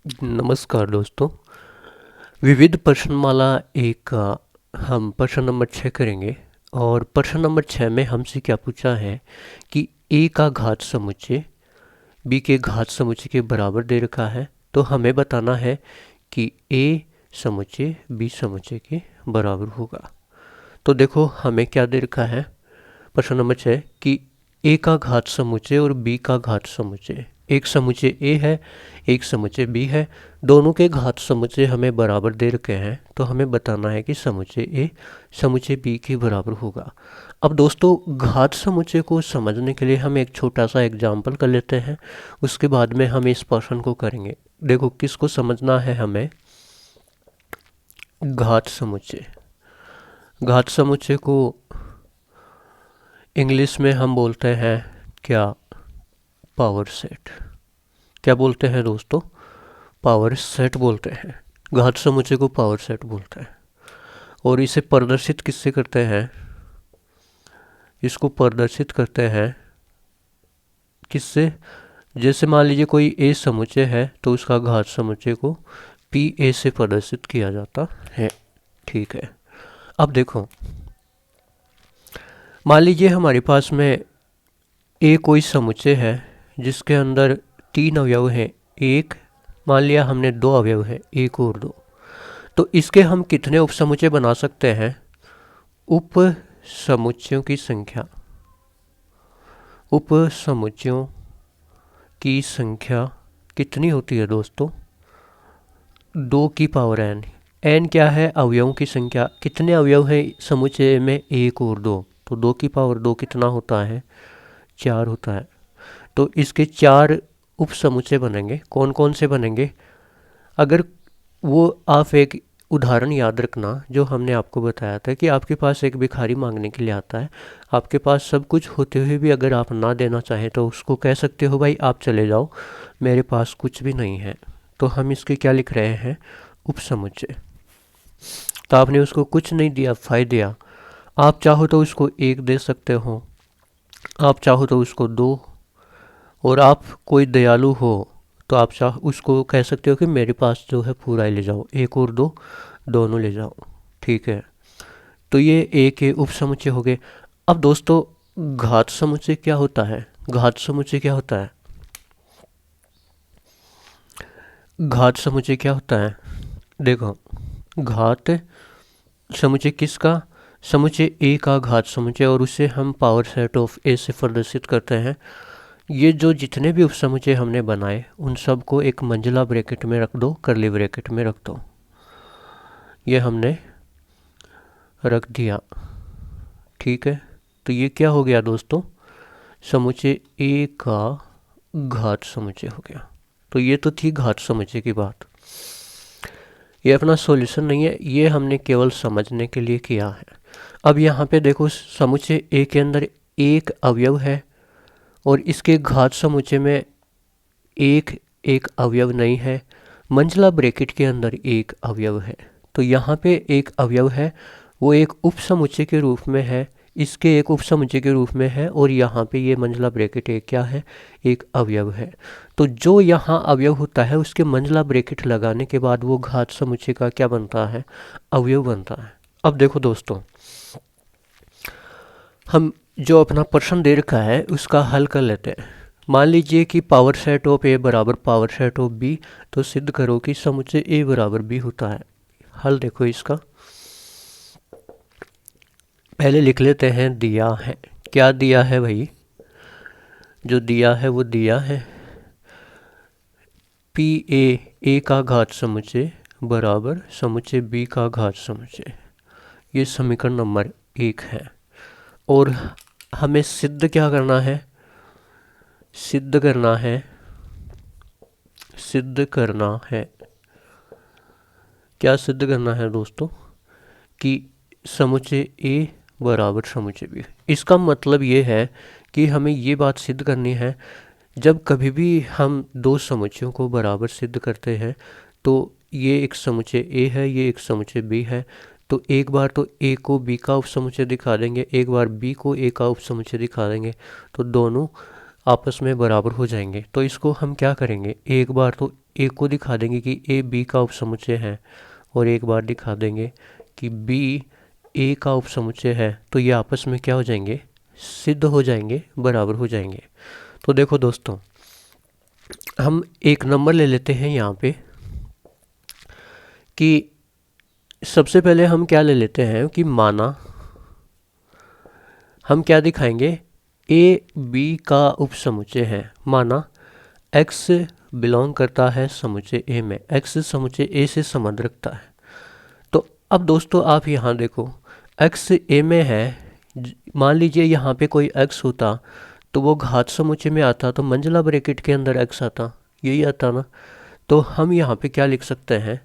नमस्कार दोस्तों। विविध प्रश्नमाला एक हम प्रश्न नंबर 6 करेंगे। और प्रश्न नंबर 6 में हमसे क्या पूछा है कि ए का घात समुच्चय बी के घात समुच्चय के बराबर दे रखा है। तो हमें बताना है कि ए समुच्चय बी समुच्चय के बराबर होगा। तो देखो हमें क्या दे रखा है प्रश्न नंबर 6 कि ए का घात समुच्चय और बी का घात समुच्चय, एक समुच्चय ए है एक समुच्चय बी है, दोनों के घात समुच्चय हमें बराबर दे रखे हैं। तो हमें बताना है कि समुच्चय ए समुच्चय बी के बराबर होगा। अब दोस्तों घात समुच्चय को समझने के लिए हम एक छोटा सा एग्जाम्पल कर लेते हैं, उसके बाद में हम इस प्रश्न को करेंगे। देखो किसको समझना है हमें, घात समुच्चय। घात समुच्चय को इंग्लिश में हम बोलते हैं क्या, पावर सेट। क्या बोलते हैं दोस्तों, पावर सेट बोलते हैं। घात समुच्चय को पावर सेट बोलते हैं। और इसे प्रदर्शित किससे करते हैं, इसको प्रदर्शित करते हैं किससे, जैसे मान लीजिए कोई ए समुच्चय है तो उसका घात समुच्चय को पी ए से प्रदर्शित किया जाता है। ठीक है, अब देखो मान लीजिए हमारे पास में ए कोई समुच्चय है जिसके अंदर 3 अवयव हैं। एक मान लिया हमने 2 अवयव हैं, एक और 2। तो इसके हम कितने उप समुच्चय बना सकते हैं, उप समुच्चयों की संख्या, उप समुच्चयों की संख्या कितनी होती है दोस्तों, 2 की पावर एन। एन क्या है, अवयवों की संख्या। कितने अवयव हैं समुच्चय में, एक और 2, तो 2 की पावर 2 कितना होता है, 4 होता है। तो इसके 4 उप समुच्चय बनेंगे। कौन कौन से बनेंगे, अगर वो आप एक उदाहरण याद रखना जो हमने आपको बताया था कि आपके पास एक भिखारी मांगने के लिए आता है। आपके पास सब कुछ होते हुए भी अगर आप ना देना चाहें तो उसको कह सकते हो भाई आप चले जाओ, मेरे पास कुछ भी नहीं है। तो हम इसके क्या लिख रहे हैं, उप समुच्चय। तो आपने उसको कुछ नहीं दिया, फायदा दिया। आप चाहो तो उसको 1 दे सकते हो, आप चाहो तो उसको 2, और आप कोई दयालु हो तो आप चाह उसको कह सकते हो कि मेरे पास जो है पूरा ही ले जाओ, 1 और 2 दोनों ले जाओ। ठीक है, तो ये ए के उप समुच्चय हो गए। अब दोस्तों घात समुच्चय क्या होता है, घात समुच्चय क्या होता है, घात समुच्चय क्या होता है, देखो घात समुच्चय किसका, समुच्चय ए का घात समुच्चय, और उसे हम पावर सेट ऑफ ए से प्रदर्शित करते हैं। ये जो जितने भी उपसमुच्चय हमने बनाए उन सब को एक मंजिला ब्रैकेट में रख दो, करली ब्रैकेट में रख दो। ये हमने रख दिया। ठीक है, तो ये क्या हो गया दोस्तों, समुच्चय ए का घात समुच्चय हो गया। तो ये तो थी घात समुच्चय की बात, ये अपना सॉल्यूशन नहीं है, ये हमने केवल समझने के लिए किया है। अब यहाँ पे देखो समुच्चय ए के अंदर एक अवयव है और इसके घात समुच्चय में एक एक अवयव नहीं है, मंजिला ब्रैकेट के अंदर एक अवयव है। तो यहाँ पे एक अवयव है, वो एक उप समुच्चय के रूप में है, इसके एक उप समुच्चय के रूप में है, और यहाँ पे ये मंजिला ब्रैकेट एक क्या है, एक अवयव है। तो जो यहाँ अवयव होता है उसके मंजिला ब्रैकेट लगाने के बाद वो घात समुच्चय का क्या बनता है, अवयव बनता है। अब देखो दोस्तों, हम जो अपना प्रश्न दे रखा है उसका हल कर लेते हैं। मान लीजिए कि पावर सेट ऑफ ए बराबर पावर सेट ऑफ बी, तो सिद्ध करो कि समुच्चय ए बराबर बी होता है। हल देखो इसका, पहले लिख लेते हैं दिया है। क्या दिया है भाई, जो दिया है वो दिया है पी ए का घात समुच्चय बराबर समुच्चय बी का घात समुच्चय। ये समीकरण नंबर 1 है। और हमें सिद्ध क्या करना है, सिद्ध करना है, सिद्ध करना है, क्या सिद्ध करना है दोस्तों, कि समुच्चय ए बराबर समुच्चय बी। इसका मतलब ये है कि हमें ये बात सिद्ध करनी है, जब कभी भी हम दो समुच्चयों को बराबर सिद्ध करते हैं तो ये एक समुच्चय ए है, ये एक समुच्चय बी है, तो एक बार तो ए को बी का उपसमुच्चय दिखा देंगे, एक बार बी को ए का उपसमुच्चय दिखा देंगे, तो दोनों आपस में बराबर हो जाएंगे। तो इसको हम क्या करेंगे, एक बार तो ए को दिखा देंगे कि ए बी का उपसमुच्चय है, और एक बार दिखा देंगे कि बी ए का उपसमुच्चय है। तो ये आपस में क्या हो जाएंगे, सिद्ध हो जाएंगे, बराबर हो जाएंगे। तो देखो दोस्तों, हम एक नंबर ले लेते हैं यहाँ पे कि सबसे पहले हम क्या ले लेते हैं कि माना हम क्या दिखाएंगे, ए बी का उपसमुच्चय है। माना एक्स बिलोंग करता है समुच्चय ए में, एक्स समुच्चय ए से संबंध रखता है। तो अब दोस्तों आप यहाँ देखो, एक्स ए में है, मान लीजिए यहाँ पे कोई एक्स होता तो वो घात समुच्चय में आता, तो मंजिला ब्रैकेट के अंदर एक्स आता, यही आता ना। तो हम यहाँ पे क्या लिख सकते हैं,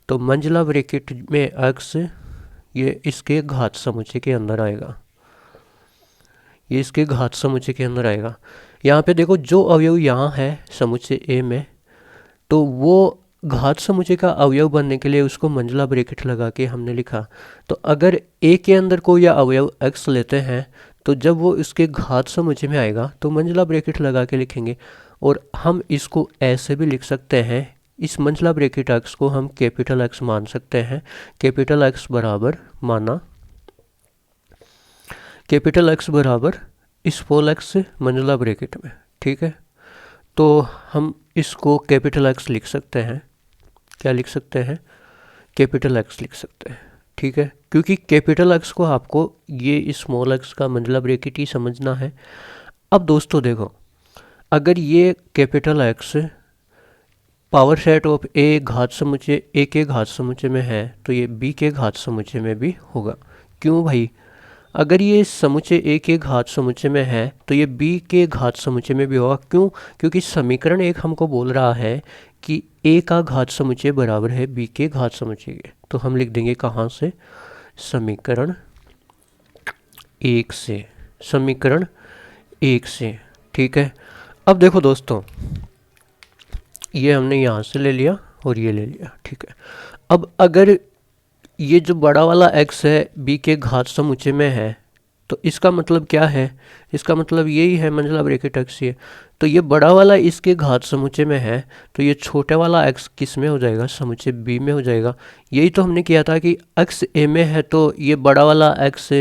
तो मंजिला ब्रैकेट में एक्स ये इसके घात समुच्चय के अंदर आएगा, ये इसके घात समुच्चय के अंदर आएगा। यहाँ पे देखो जो अवयव यहाँ है समुच्चय ए में, तो वो घात समुच्चय का अवयव बनने के लिए उसको मंजिला ब्रैकेट लगा के हमने लिखा। तो अगर ए के अंदर कोई अवयव एक्स लेते हैं तो जब वो इसके घात समुच्चय में आएगा तो मंजिला ब्रैकेट लगा के लिखेंगे। और हम इसको ऐसे भी लिख सकते हैं, इस मंजिला ब्रैकेट एक्स को हम कैपिटल एक्स मान सकते हैं। कैपिटल एक्स बराबर माना कैपिटल एक्स बराबर स्मॉल एक्स मंजिला ब्रैकेट में, ठीक है। तो हम इसको कैपिटल एक्स लिख सकते हैं, क्या लिख सकते हैं, कैपिटल एक्स लिख सकते हैं, ठीक है। क्योंकि कैपिटल एक्स को आपको ये स्मॉल एक्स का मंजिला ब्रैकेट ही समझना है। अब दोस्तों देखो, अगर ये capital X power set of A घात समुच्चय ए के घात समुच्चय में है तो ये बी के घात समुच्चय में भी होगा। क्यों भाई, अगर ये समुच्चय ए के घात समुच्चय में है तो ये बी के घात समुच्चय में भी होगा। क्यों, क्योंकि समीकरण एक हमको बोल रहा है कि ए का घात समुच्चय बराबर है बी के घात समुच्चय के। तो हम लिख देंगे कहाँ से, समीकरण एक से, समीकरण एक से, ठीक है। अब देखो दोस्तों, ये हमने यहाँ से ले लिया और ये ले लिया, ठीक है। अब अगर ये जो बड़ा वाला x है b के घात समुच्चय में है तो इसका मतलब क्या है, इसका मतलब यही है मंजिला ब्रैकेट x ये। तो ये बड़ा वाला इसके घात समुच्चय में है तो ये छोटा वाला x किस में हो जाएगा, समुच्चय b में हो जाएगा। यही तो हमने किया था कि x a में है तो ये बड़ा वाला x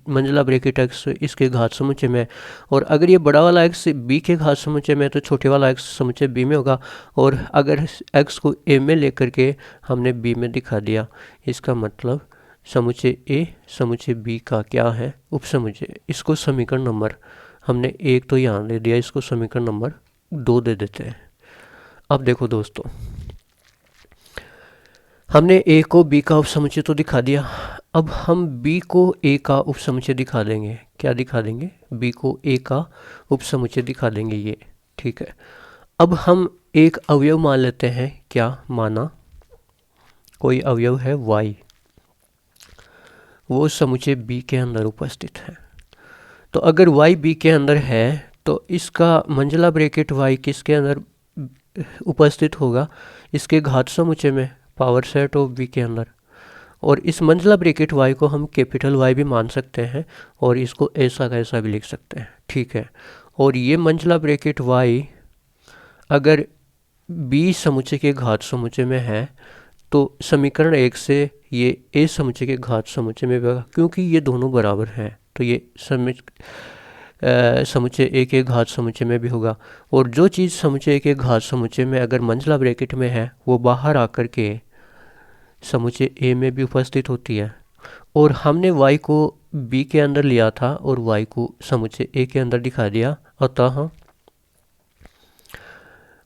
मंजिला ब्रैकेट x इसके घात समुच्चय में, और अगर ये बड़ा वाला x b के घात समुच्चय में तो छोटे वाला x समुच्चय b में होगा। और अगर x को a में लेकर के हमने b में दिखा दिया, इसका मतलब समुच्चय a समुच्चय b का क्या है, उपसमुच्चय। इसको समीकरण नंबर हमने एक तो यहाँ दे दिया, इसको समीकरण नंबर 2 दे देते हैं। अब देखो दोस्तों, हमने a को b का उपसमुच्चय तो दिखा दिया, अब हम b को a का उपसमुच्चय दिखा देंगे। क्या दिखा देंगे, b को a का उपसमुच्चय दिखा देंगे ये, ठीक है। अब हम एक अवयव मान लेते हैं, क्या माना कोई अवयव है y, वो समुच्चय b के अंदर उपस्थित है। तो अगर y b के अंदर है तो इसका मंजिला ब्रैकेट y किसके अंदर उपस्थित होगा, इसके घात समुच्चय में, पावर सेट ऑफ b के अंदर। और इस मंजिला ब्रैकेट y को हम कैपिटल Y भी मान सकते हैं और इसको ऐसा का ऐसा भी लिख सकते हैं, ठीक है। और ये मंजिला ब्रैकेट y अगर b समुच्चय के घात समुच्चय में है तो समीकरण एक से ये a समुच्चय के घात समुच्चय में भी होगा, क्योंकि ये दोनों बराबर हैं तो ये समुच्चय a के घात समुच्चय में भी होगा। और जो चीज़ समुच्चय a के घात समुच्चय में अगर मंजिला ब्रैकेट में है वो बाहर आकर के समुच्चय a में भी उपस्थित होती है। और हमने y को b के अंदर लिया था और y को समुच्चय a के अंदर दिखा दिया,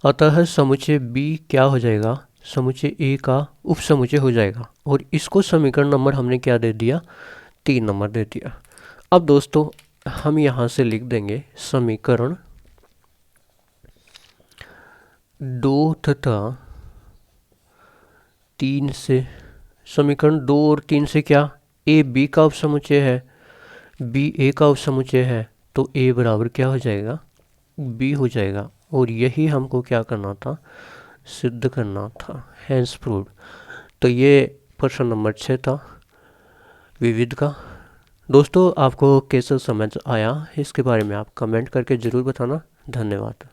अतः समुच्चय b क्या हो जाएगा, समुच्चय a का उपसमुच्चय हो जाएगा। और इसको समीकरण नंबर हमने क्या दे दिया, 3 नंबर दे दिया। अब दोस्तों हम यहाँ से लिख देंगे समीकरण 2 तथा 3 से, समीकरण 2 और 3 से क्या, a b का उपसमुच्चय है, b a का उपसमुच्चय है, तो a बराबर क्या हो जाएगा, b हो जाएगा। और यही हमको क्या करना था, सिद्ध करना था, हैंस प्रूव्ड। तो ये प्रश्न नंबर 6 था विविध का। दोस्तों आपको कैसा समझ आया इसके बारे में आप कमेंट करके ज़रूर बताना। धन्यवाद।